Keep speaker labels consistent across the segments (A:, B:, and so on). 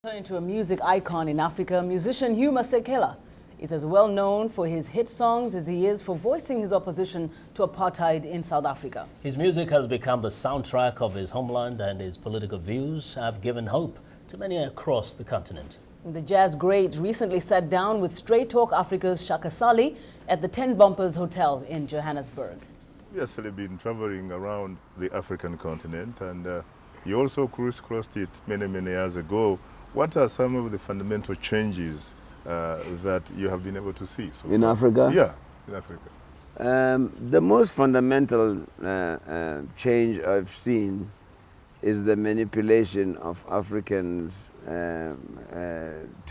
A: Turning to a music icon in Africa, musician Hugh Masekela is as well known for his hit songs as he is for voicing his opposition to apartheid in South Africa.
B: His music has become the soundtrack of his homeland, and his political views have given hope to many across the continent.
A: The jazz great recently sat down with Straight Talk Africa's Shaka Ssali at the 10 Bumpers Hotel in Johannesburg.
C: He has been traveling around the African continent, and he also crisscrossed it many years ago. What are some of the fundamental changes that you have been able to see? So
D: in Africa?
C: Yeah, in Africa.
D: The most fundamental change I've seen is the manipulation of Africans to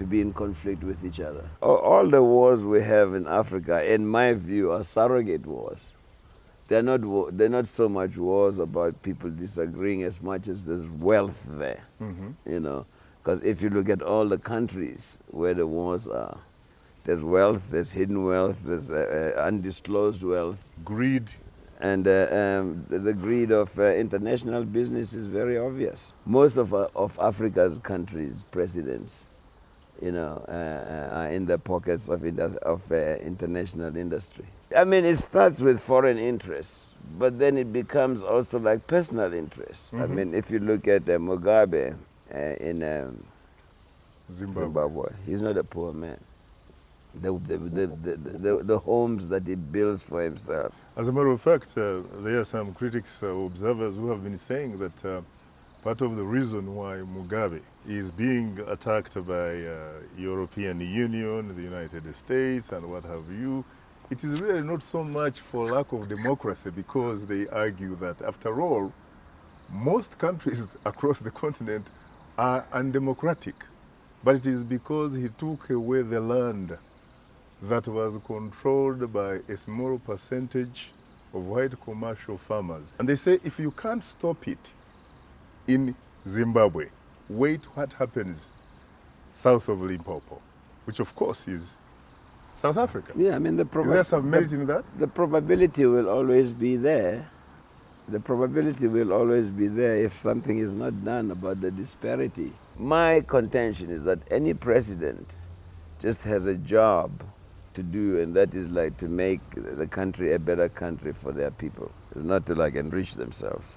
D: be in conflict with each other. All the wars we have in Africa, in my view, are surrogate wars. They're not so much wars about people disagreeing as much as there's wealth there, you know. Because if you look at all the countries where the wars are, there's wealth, there's hidden wealth, there's undisclosed wealth.
C: Greed.
D: And the greed of international business is very obvious. Most of Africa's countries' presidents, you know, are in the pockets of international industry. I mean, it starts with foreign interests, but then it becomes also like personal interests. I mean, if you look at Mugabe in Zimbabwe, he's not a poor man. The homes that he builds for himself.
C: As a matter of fact, there are some critics, observers who have been saying that part of the reason why Mugabe is being attacked by European Union, the United States, and what have you, it is really not so much for lack of democracy, because they argue that, after all, most countries across the continent are undemocratic. But it is because he took away the land that was controlled by a small percentage of white commercial farmers. And they say, if you can't stop it in Zimbabwe, wait what happens south of Limpopo, which of course is South Africa.
D: Yeah, I mean,
C: is there some merit in that?
D: The probability will always be there. The probability will always be there if something is not done about the disparity. My contention is that any president just has a job to do, and that is like to make the country a better country for their people. It's not to like enrich themselves.